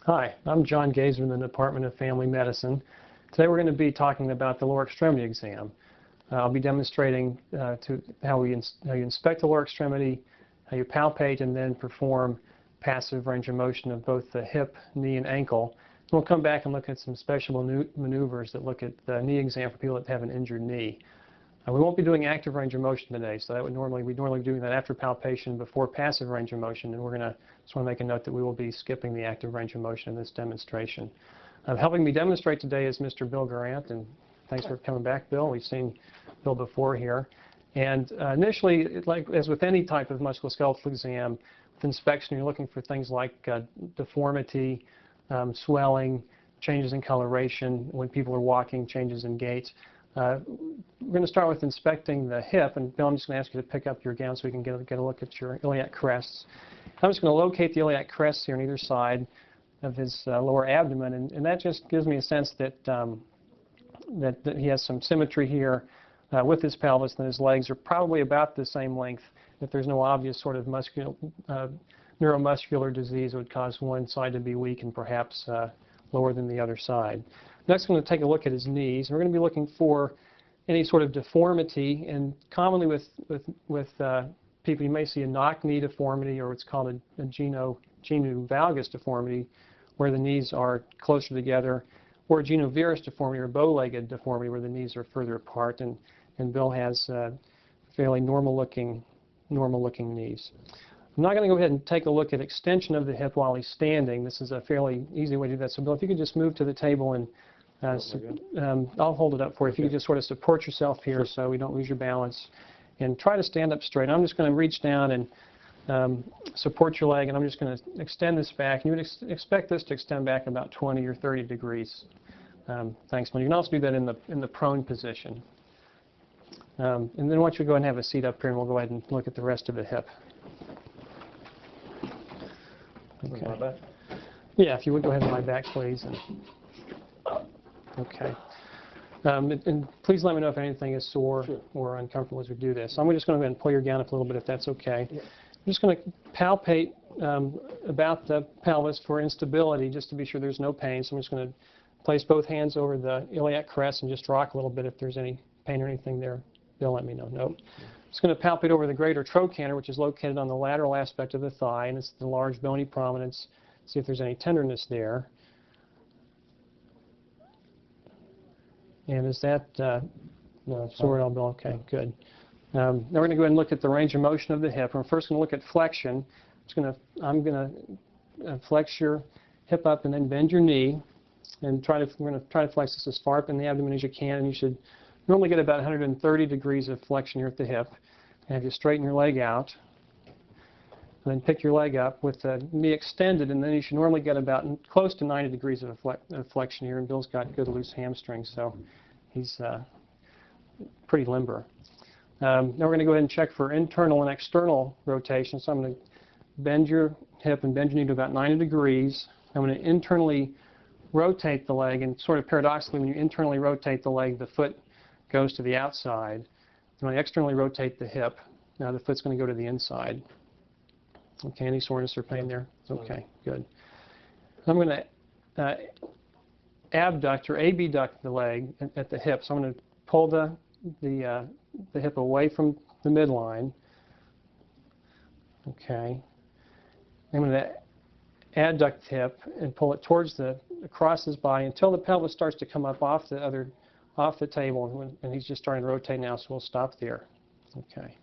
Hi, I'm John Gazewood in the Department of Family Medicine. Today we're going to be talking about the lower extremity exam. I'll be demonstrating how you inspect the lower extremity, how you palpate, and then perform passive range of motion of both the hip, knee, and ankle. And we'll come back and look at some special maneuvers that look at the knee exam for people that have an injured knee. We won't be doing active range of motion today, so we'd normally be doing that after palpation before passive range of motion, and just want to make a note that we will be skipping the active range of motion in this demonstration. Helping me demonstrate today is Mr. Bill Garant, and thanks for coming back, Bill. We've seen Bill before here. And initially, like as with any type of musculoskeletal exam, with inspection, you're looking for things like deformity, swelling, changes in coloration, when people are walking, changes in gait. We're going to start with inspecting the hip, and Bill, I'm just going to ask you to pick up your gown so we can get a look at your iliac crests. I'm just going to locate the iliac crests here on either side of his lower abdomen, and that just gives me a sense that, that he has some symmetry here with his pelvis, and his legs are probably about the same length. If there's no obvious sort of neuromuscular disease that would cause one side to be weak and perhaps lower than the other side. Next, I'm going to take a look at his knees. We're going to be looking for any sort of deformity, and commonly with people, you may see a knock knee deformity, or what's called a genu valgus deformity, where the knees are closer together, or a genu varus deformity, or bow-legged deformity, where the knees are further apart. And Bill has fairly normal-looking knees. I'm not going to go ahead and take a look at extension of the hip while he's standing. This is a fairly easy way to do that. So, Bill, if you could just move to the table and I'll hold it up for you. If you could just sort of support yourself here so we don't lose your balance. And try to stand up straight. I'm just going to reach down and support your leg, and I'm just going to extend this back. And you would expect this to extend back about 20 or 30 degrees. Thanks, Bill. You can also do that in the prone position. And then once you go ahead and have a seat up here, and we'll go ahead and look at the rest of the hip. Okay. Yeah, if you would go ahead and lie back, please. Okay. And please let me know if anything is sore or uncomfortable as we do this. So I'm just going to go ahead and pull your gown up a little bit if that's okay. Yeah. I'm just going to palpate about the pelvis for instability, just to be sure there's no pain. So I'm just going to place both hands over the iliac crest and just rock a little bit if there's any pain or anything there. Bill, let me know. Nope. I'm just going to palpate over the greater trochanter, which is located on the lateral aspect of the thigh, and it's the large bony prominence. See if there's any tenderness there. And is that sore at all, Bill? Okay, good. Now we're going to go ahead and look at the range of motion of the hip. We're first going to look at flexion. I'm going to flex your hip up and then bend your knee, and we're going to try to flex this as far up in the abdomen as you can. And you should normally get about 130 degrees of flexion here at the hip. And have you straighten your leg out, and then pick your leg up with the knee extended, and then you should normally get about close to 90 degrees of flexion here. And Bill's got good loose hamstrings, so he's pretty limber. Now we're going to go ahead and check for internal and external rotation. So I'm going to bend your hip and bend your knee to about 90 degrees. I'm going to internally rotate the leg, and sort of paradoxically, when you internally rotate the leg, the foot goes to the outside. When I externally rotate the hip, now the foot's going to go to the inside. Okay, any soreness or pain there? Okay, good. I'm going to abduct or abduct the leg at the hip. So I'm going to pull the hip away from the midline. Okay. I'm going to adduct the hip and pull it towards across his body until the pelvis starts to come up off the table, and he's just starting to rotate now, so we'll stop there. Okay.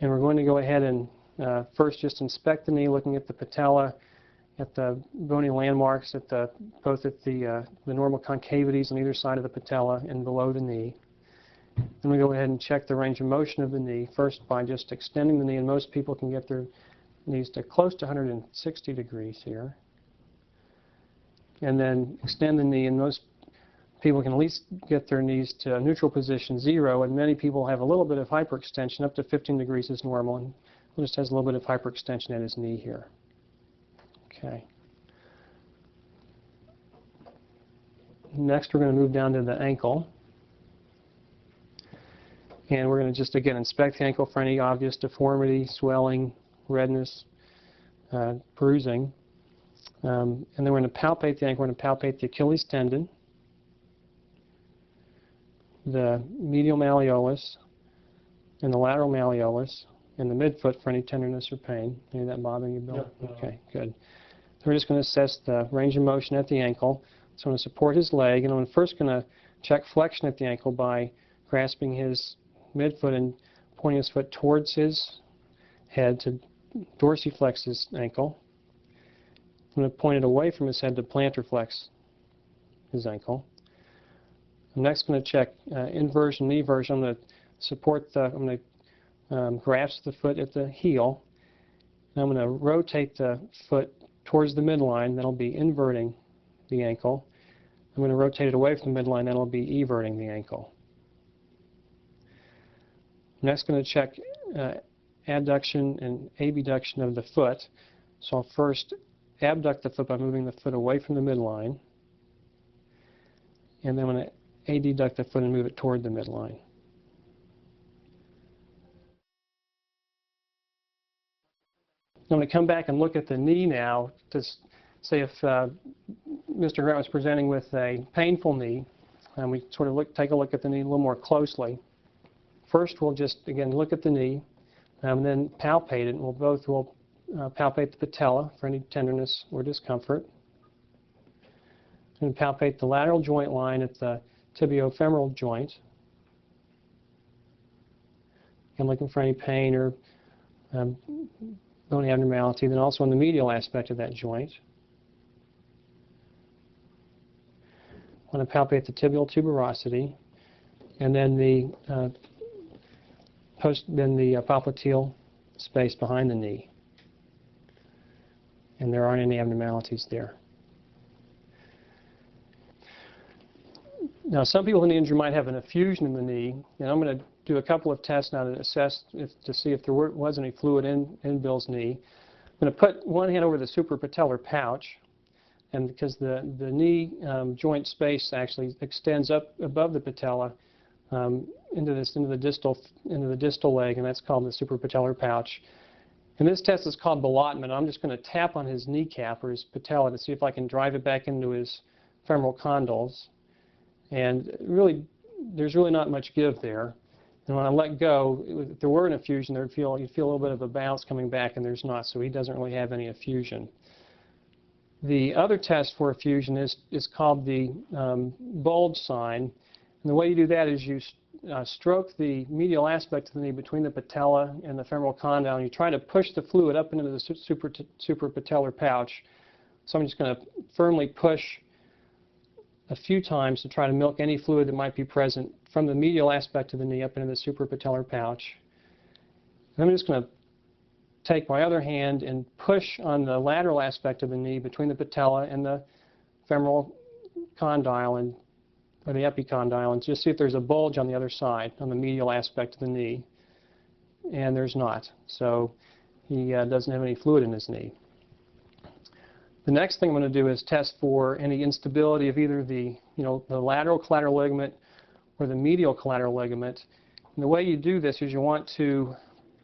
And we're going to go ahead and first just inspect the knee, looking at the patella, at the bony landmarks, both at the normal concavities on either side of the patella and below the knee. Then we go ahead and check the range of motion of the knee, first by just extending the knee, and most people can get their knees to close to 160 degrees here. And then extend the knee, and most people can at least get their knees to neutral position 0, and many people have a little bit of hyperextension. Up to 15 degrees is normal, and Bill just has a little bit of hyperextension at his knee here. Okay. Next, we're going to move down to the ankle. And we're going to just, again, inspect the ankle for any obvious deformity, swelling, redness, bruising. And then we're going to palpate the ankle. We're going to palpate the Achilles tendon, the medial malleolus, and the lateral malleolus, and the midfoot for any tenderness or pain. Any of that bothering you, Bill? No. Okay, good. So we're just going to assess the range of motion at the ankle. So I'm going to support his leg, and I'm first going to check flexion at the ankle by grasping his midfoot and pointing his foot towards his head to dorsiflex his ankle. I'm going to point it away from his head to plantar flex his ankle. I'm next going to check inversion and eversion. I'm going to support the, I'm going to grasp the foot at the heel. And I'm going to rotate the foot towards the midline. That'll be inverting the ankle. I'm going to rotate it away from the midline. That'll be everting the ankle. I'm next going to check adduction and abduction of the foot. So I'll first abduct the foot by moving the foot away from the midline. And then I'm going to adduct the foot and move it toward the midline. I'm going to come back and look at the knee now to say if Mr. Grant was presenting with a painful knee, and we sort of take a look at the knee a little more closely. First, we'll just, again, look at the knee, and then palpate it. And we'll palpate the patella for any tenderness or discomfort. And palpate the lateral joint line at the tibiofemoral joint. I'm looking for any pain or bony abnormality. Then also on the medial aspect of that joint. I want to palpate the tibial tuberosity, and then the popliteal space behind the knee. And there aren't any abnormalities there. Now, some people with an injury might have an effusion in the knee, and I'm going to do a couple of tests now to assess to see if there was any fluid in Bill's knee. I'm going to put one hand over the suprapatellar pouch, and because the knee joint space actually extends up above the patella into the distal leg, and that's called the suprapatellar pouch. And this test is called ballottement. I'm just going to tap on his kneecap or his patella to see if I can drive it back into his femoral condyles. And really, there's really not much give there. And when I let go, if there were an effusion, you'd feel a little bit of a bounce coming back, and there's not, so he doesn't really have any effusion. The other test for effusion is called the bulge sign. And the way you do that is you stroke the medial aspect of the knee between the patella and the femoral condyle, and you try to push the fluid up into the suprapatellar pouch. So I'm just going to firmly push a few times to try to milk any fluid that might be present from the medial aspect of the knee up into the suprapatellar pouch. And I'm just going to take my other hand and push on the lateral aspect of the knee between the patella and the femoral condyle or the epicondyle, and just see if there's a bulge on the other side, on the medial aspect of the knee. And there's not. So he doesn't have any fluid in his knee. The next thing I'm going to do is test for any instability of either the lateral collateral ligament or the medial collateral ligament. And the way you do this is you want to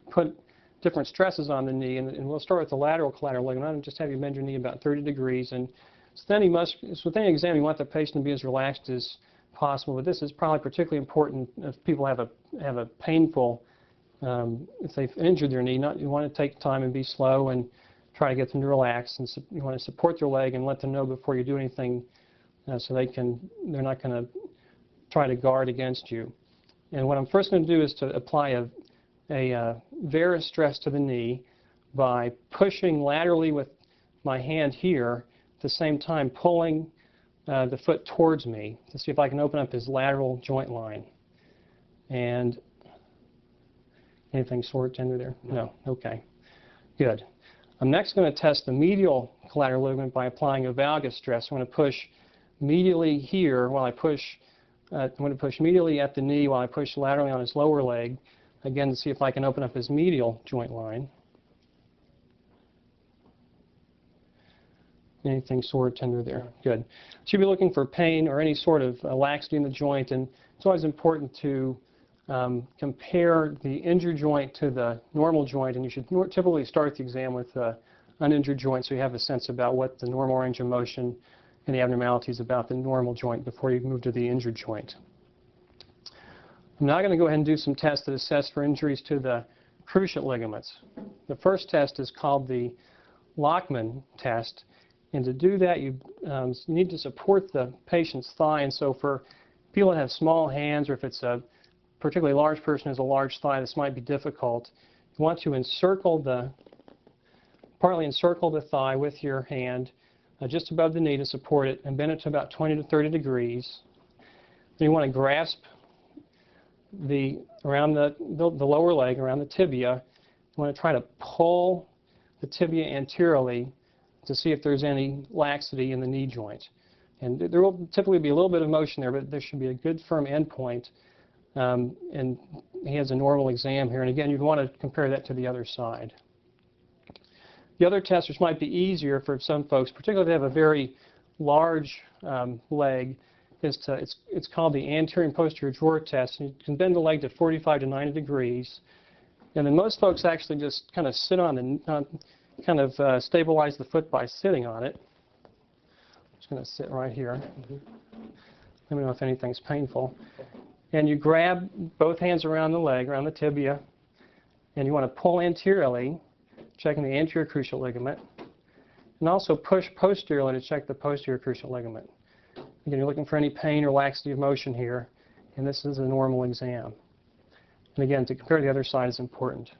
put different stresses on the knee, and we'll start with the lateral collateral ligament. I'll just have you bend your knee about 30 degrees, and so then with any exam, you want the patient to be as relaxed as possible. But this is probably particularly important if people have a painful, if they've injured their knee. You want to take time and be slow and try to get them to relax, and you want to support their leg and let them know before you do anything, so they're not going to try to guard against you. And what I'm first going to do is to apply a varus stress to the knee by pushing laterally with my hand here, at the same time pulling the foot towards me to see if I can open up his lateral joint line. And anything sore or tender there? No. Okay. Good. I'm next going to test the medial collateral ligament by applying a valgus stress. I'm going to push medially here while I push. I'm going to push medially at the knee while I push laterally on his lower leg, again to see if I can open up his medial joint line. Anything sore or tender there? Good. Should be looking for pain or any sort of laxity in the joint, and it's always important to compare the injured joint to the normal joint, and you should typically start the exam with a uninjured joint so you have a sense about what the normal range of motion and the abnormalities about the normal joint before you move to the injured joint. I'm now going to go ahead and do some tests that assess for injuries to the cruciate ligaments. The first test is called the Lockman test, and to do that you need to support the patient's thigh, and so for people that have small hands, or if it's a particularly large person who has a large thigh, this might be difficult. You want to partly encircle the thigh with your hand just above the knee to support it, and bend it to about 20 to 30 degrees. Then you want to grasp around the lower leg, around the tibia. You want to try to pull the tibia anteriorly to see if there's any laxity in the knee joint. And there will typically be a little bit of motion there, but there should be a good firm end point. And he has a normal exam here. And again, you'd want to compare that to the other side. The other test, which might be easier for some folks, particularly if they have a very large leg, it's called the anterior and posterior drawer test. And you can bend the leg to 45 to 90 degrees. And then most folks actually just kind of sit stabilize the foot by sitting on it. I'm just going to sit right here. Let me know if anything's painful. And you grab both hands around the leg, around the tibia, and you want to pull anteriorly, checking the anterior cruciate ligament, and also push posteriorly to check the posterior cruciate ligament. Again, you're looking for any pain or laxity of motion here, and this is a normal exam. And again, to compare the other side is important.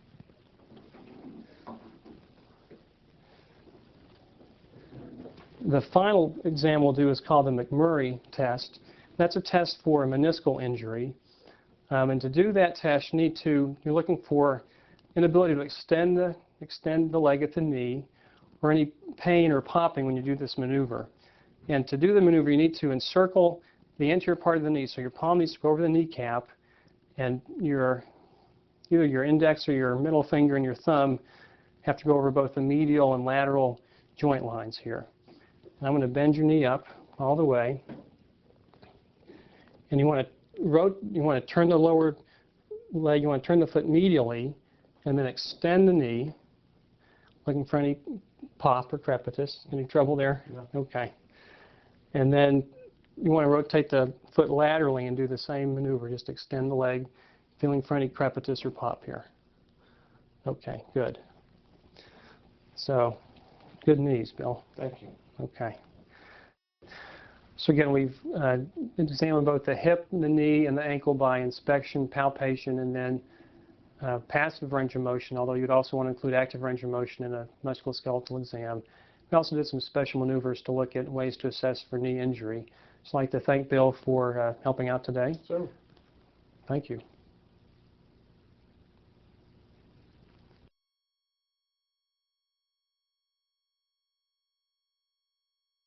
The final exam we'll do is called the McMurray test. That's a test for a meniscal injury. And to do that test, you're looking for inability to extend the leg at the knee, or any pain or popping when you do this maneuver. And to do the maneuver, you need to encircle the anterior part of the knee. So your palm needs to go over the kneecap, and either your index or your middle finger and your thumb have to go over both the medial and lateral joint lines here. And I'm going to bend your knee up all the way. And you want to turn the lower leg, you want to turn the foot medially, and then extend the knee, looking for any pop or crepitus. Any trouble there? No. Okay. And then you want to rotate the foot laterally and do the same maneuver. Just extend the leg, feeling for any crepitus or pop here. Okay, good. So, good knees, Bill. Thank you. Okay. So again, we've examined both the hip, the knee, and the ankle by inspection, palpation, and then passive range of motion, although you'd also want to include active range of motion in a musculoskeletal exam. We also did some special maneuvers to look at ways to assess for knee injury. So I'd like to thank Bill for helping out today. Sure. Thank you.